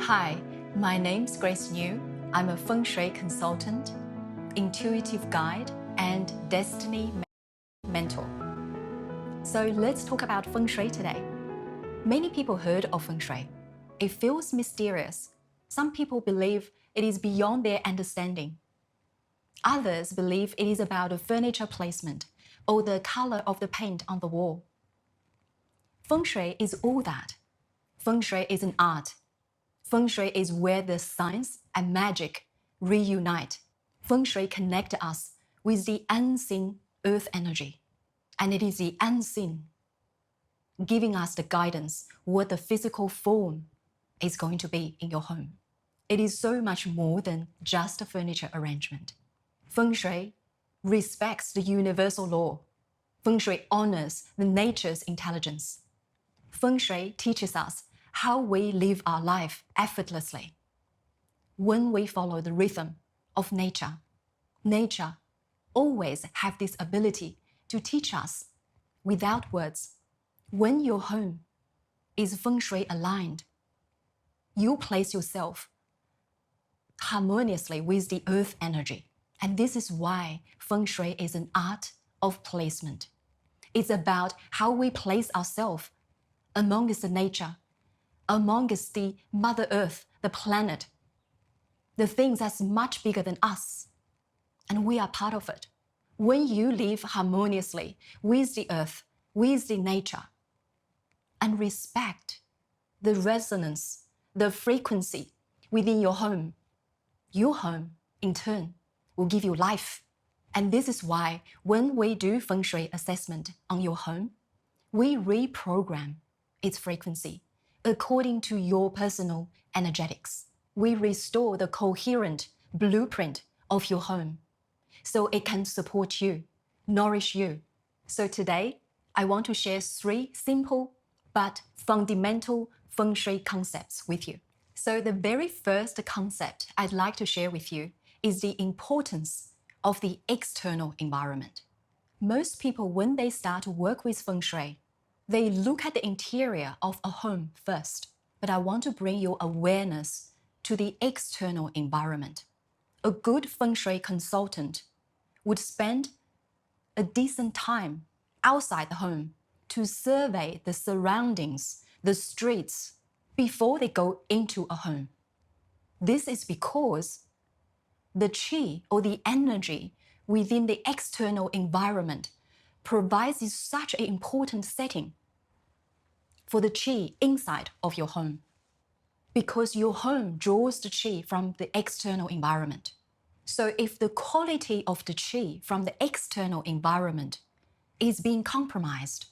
Hi, my name's Grace New. I'm a Feng Shui consultant, intuitive guide, and destiny mentor. So let's talk about Feng Shui today. Many people heard of Feng Shui. It feels mysterious. Some people believe it is beyond their understanding. Others believe it is about a furniture placement or the color of the paint on the wall. Feng Shui is all that. Feng Shui is an art. Feng Shui is where the science and magic reunite. Feng Shui connects us with the unseen earth energy. And it is the unseen giving us the guidance what the physical form is going to be in your home. It is so much more than just a furniture arrangement. Feng Shui respects the universal law. Feng Shui honors the nature's intelligence. Feng Shui teaches us how we live our life effortlessly. When we follow the rhythm of nature, nature always has this ability to teach us without words. When your home is Feng Shui aligned, you place yourself harmoniously with the earth energy. And this is why Feng Shui is an art of placement. It's about how we place ourselves amongst the nature, amongst the Mother Earth, the planet, the things that's much bigger than us. And we are part of it. When you live harmoniously with the earth, with the nature, and respect the resonance, the frequency within your home in turn will give you life. And this is why when we do Feng Shui assessment on your home, we reprogram its frequency according to your personal energetics. We restore the coherent blueprint of your home so it can support you, nourish you. So today, I want to share 3 simple but fundamental Feng Shui concepts with you. So the very first concept I'd like to share with you is the importance of the external environment. Most people, when they start to work with Feng Shui, they look at the interior of a home first. But I want to bring your awareness to the external environment. A good Feng Shui consultant would spend a decent time outside the home to survey the surroundings, the streets, before they go into a home. This is because the qi or the energy within the external environment provides such an important setting for the qi inside of your home, because your home draws the qi from the external environment. So if the quality of the qi from the external environment is being compromised,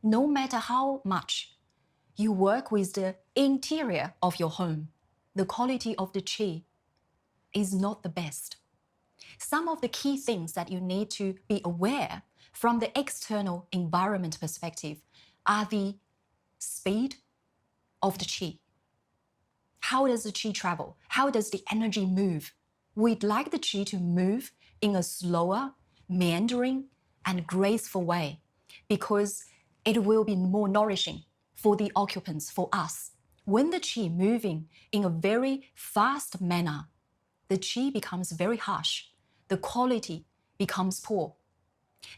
no matter how much you work with the interior of your home, the quality of the qi is not the best. Some of the key things that you need to be aware from the external environment perspective are the speed of the qi. How does the qi travel? How does the energy move? We'd like the qi to move in a slower, meandering, and graceful way because it will be more nourishing for the occupants, for us. When the qi moving in a very fast manner, the qi becomes very harsh. The quality becomes poor.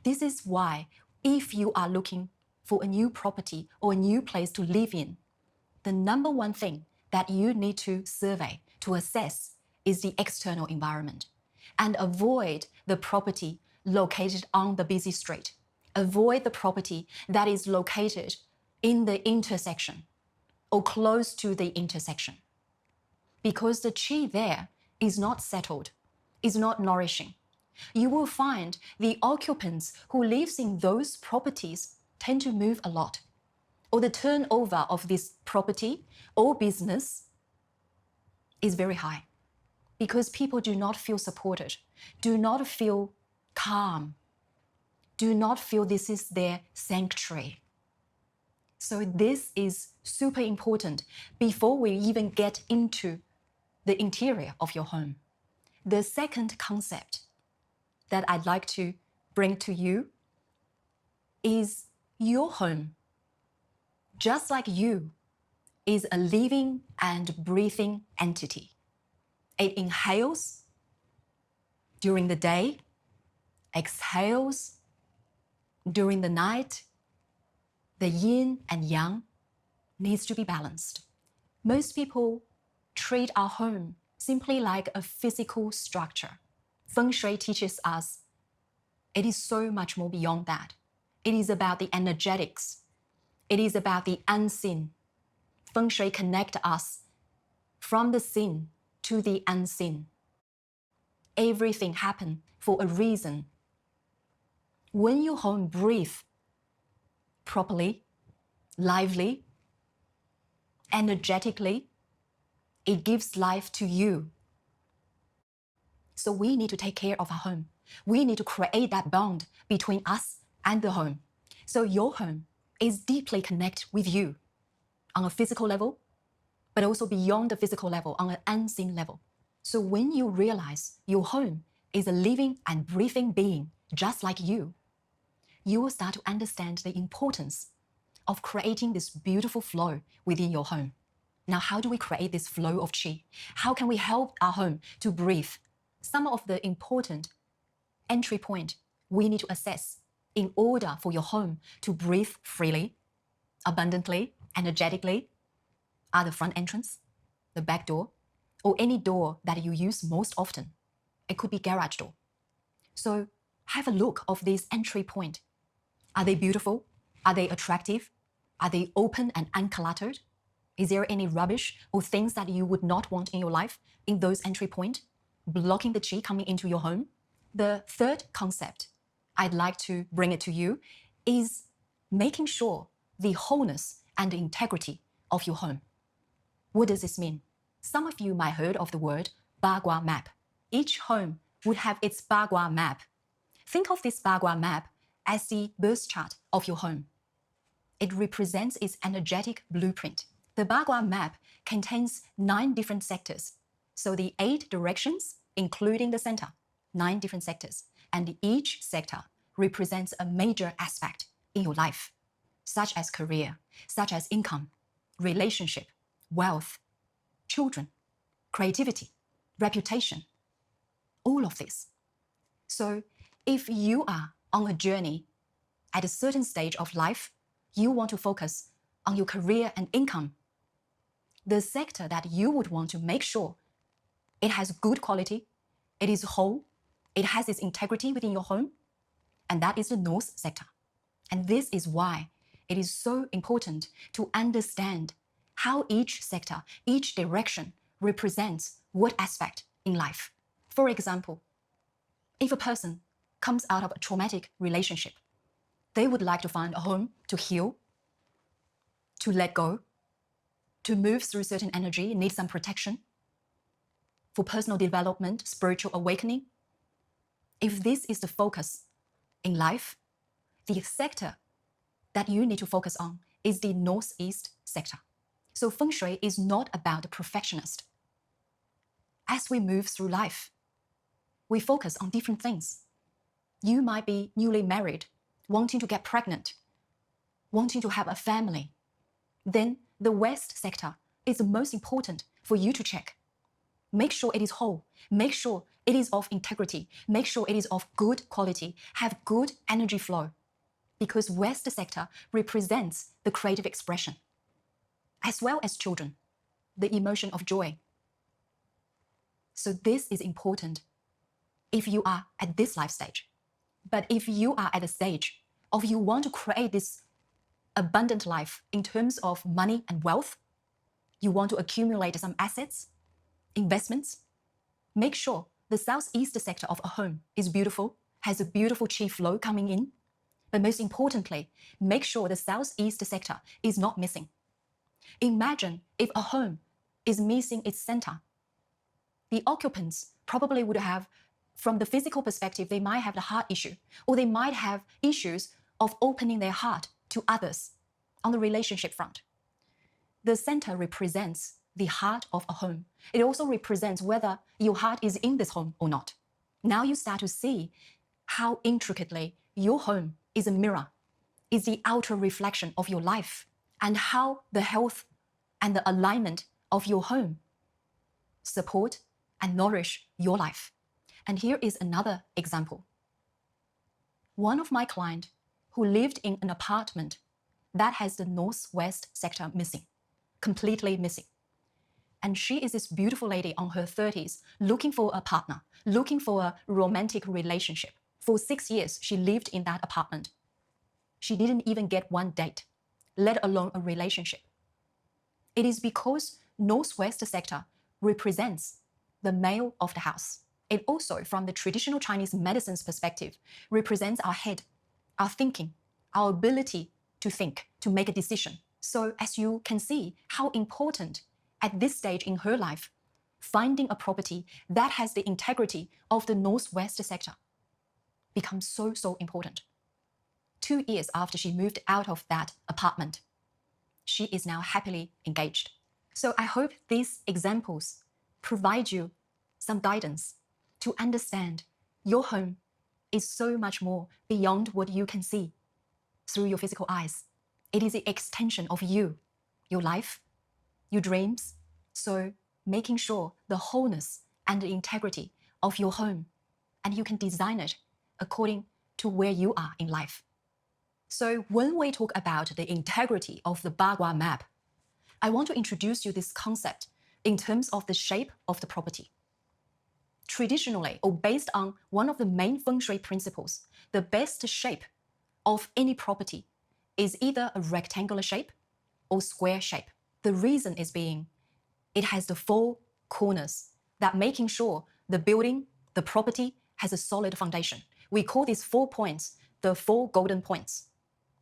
This is why if you are looking for a new property or a new place to live in, the number one thing that you need to survey, to assess, is the external environment. And avoid the property located on the busy street. Avoid the property that is located in the intersection or close to the intersection. Because the qi there is not settled, is not nourishing. You will find the occupants who lives in those properties tend to move a lot, or the turnover of this property or business is very high because people do not feel supported, do not feel calm, do not feel this is their sanctuary. So this is super important before we even get into the interior of your home. The second concept that I'd like to bring to you is your home, just like you, is a living and breathing entity. It inhales during the day, exhales during the night. The yin and yang needs to be balanced. Most people treat our home simply like a physical structure. Feng Shui teaches us it is so much more beyond that. It is about the energetics. It is about the unseen. Feng Shui connects us from the seen to the unseen. Everything happens for a reason. When your home breathes properly, lively, energetically, it gives life to you. So we need to take care of our home. We need to create that bond between us and the home. So your home is deeply connected with you on a physical level, but also beyond the physical level, on an unseen level. So when you realize your home is a living and breathing being just like you will start to understand the importance of creating this beautiful flow within your home. Now, how do we create this flow of qi? How can we help our home to breathe? Some of the important entry point we need to assess in order for your home to breathe freely, abundantly, energetically are the front entrance, the back door, or any door that you use most often. It could be garage door. So have a look of these entry point. Are they beautiful? Are they attractive? Are they open and uncluttered? Is there any rubbish or things that you would not want in your life in those entry point, blocking the qi coming into your home? The third concept I'd like to bring it to you is making sure the wholeness and the integrity of your home. What does this mean? Some of you might have heard of the word Bagua map. Each home would have its Bagua map. Think of this Bagua map as the birth chart of your home. It represents its energetic blueprint. The Bagua map contains 9 different sectors. So the 8 directions, including the center, 9 different sectors. And each sector represents a major aspect in your life, such as career, such as income, relationship, wealth, children, creativity, reputation, all of this. So if you are on a journey at a certain stage of life, you want to focus on your career and income, the sector that you would want to make sure it has good quality, it is whole, it has its integrity within your home, and that is the north sector. And this is why it is so important to understand how each sector, each direction represents what aspect in life. For example, if a person comes out of a traumatic relationship, they would like to find a home to heal, to let go, to move through certain energy, need some protection for personal development, spiritual awakening. If this is the focus in life, the sector that you need to focus on is the northeast sector. So Feng Shui is not about the perfectionist. As we move through life, we focus on different things. You might be newly married, wanting to get pregnant, wanting to have a family. Then the west sector is the most important for you to check. Make sure it is whole. Make sure it is of integrity. Make sure it is of good quality. Have good energy flow. Because west sector represents the creative expression, as well as children, the emotion of joy. So this is important if you are at this life stage. But if you are at a stage of you want to create this abundant life in terms of money and wealth, you want to accumulate some assets, investments, make sure the southeast sector of a home is beautiful, has a beautiful qi flow coming in. But most importantly, make sure the southeast sector is not missing. Imagine if a home is missing its center. The occupants probably would have, from the physical perspective, they might have the heart issue, or they might have issues of opening their heart to others on the relationship front. The center represents the heart of a home. It also represents whether your heart is in this home or not. Now you start to see how intricately your home is a mirror, is the outer reflection of your life, and how the health and the alignment of your home support and nourish your life. And here is another example. One of my clients who lived in an apartment that has the northwest sector missing, completely missing. And she is this beautiful lady on her 30s, looking for a partner, looking for a romantic relationship. For 6 years, she lived in that apartment. She didn't even get one date, let alone a relationship. It is because northwest sector represents the male of the house. It also, from the traditional Chinese medicine's perspective, represents our head, our thinking, our ability to think, to make a decision. So as you can see how important at this stage in her life, finding a property that has the integrity of the northwest sector becomes so important. 2 years after she moved out of that apartment, she is now happily engaged. So I hope these examples provide you some guidance to understand your home is so much more beyond what you can see through your physical eyes. It is the extension of you, your life, your dreams. So making sure the wholeness and the integrity of your home, and you can design it according to where you are in life. So when we talk about the integrity of the Bagua map, I want to introduce you this concept in terms of the shape of the property. Traditionally, or based on one of the main feng shui principles, the best shape of any property is either a rectangular shape or square shape. The reason is being it has the 4 corners that making sure the building, the property has a solid foundation. We call these 4 points the 4 golden points.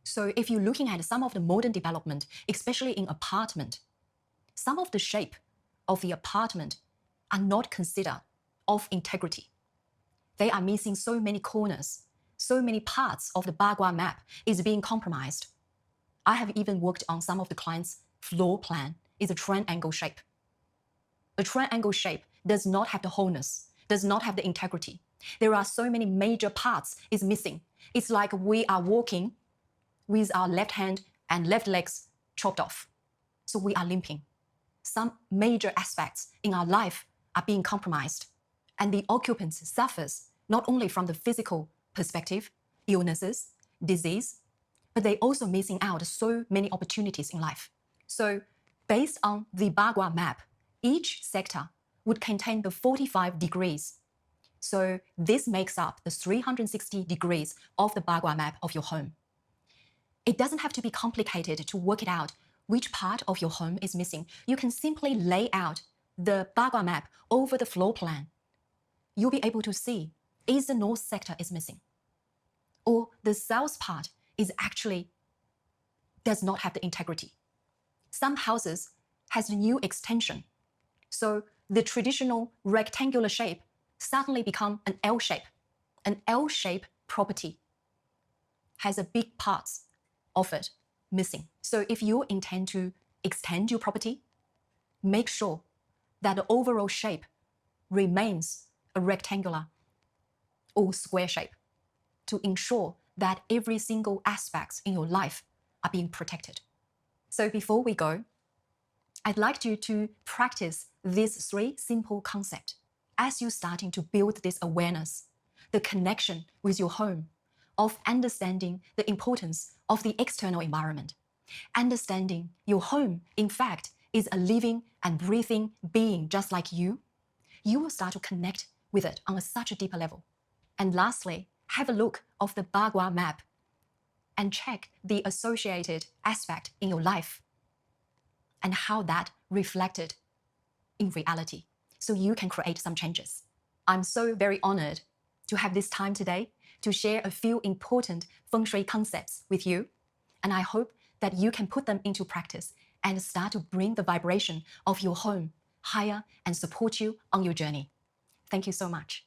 So if you're looking at some of the modern development, especially in apartment, some of the shape of the apartment are not considered of integrity. They are missing so many corners, so many parts of the Bagua map is being compromised. I have even worked on some of the clients' floor plan is a triangle shape. A triangle shape does not have the wholeness, does not have the integrity. There are so many major parts is missing. It's like we are walking with our left hand and left legs chopped off. So we are limping. Some major aspects in our life are being compromised. And the occupants suffers not only from the physical perspective, illnesses, disease, but they also missing out so many opportunities in life. So based on the Bagua map, each sector would contain the 45 degrees. So this makes up the 360 degrees of the Bagua map of your home. It doesn't have to be complicated to work it out which part of your home is missing. You can simply lay out the Bagua map over the floor plan. You'll be able to see, is the north sector is missing? Or the south part is actually does not have the integrity. Some houses has a new extension. So the traditional rectangular shape suddenly become an L shape. An L shape property has a big parts of it missing. So if you intend to extend your property, make sure that the overall shape remains a rectangular or square shape to ensure that every single aspect in your life are being protected. So before we go, I'd like you to practice these 3 simple concepts as you're starting to build this awareness, the connection with your home, of understanding the importance of the external environment, understanding your home, in fact, is a living and breathing being just like you will start to connect with it on such a deeper level. And lastly, have a look of the Bagua map and check the associated aspect in your life and how that reflected in reality so you can create some changes. I'm so very honored to have this time today to share a few important feng shui concepts with you. And I hope that you can put them into practice and start to bring the vibration of your home higher and support you on your journey. Thank you so much.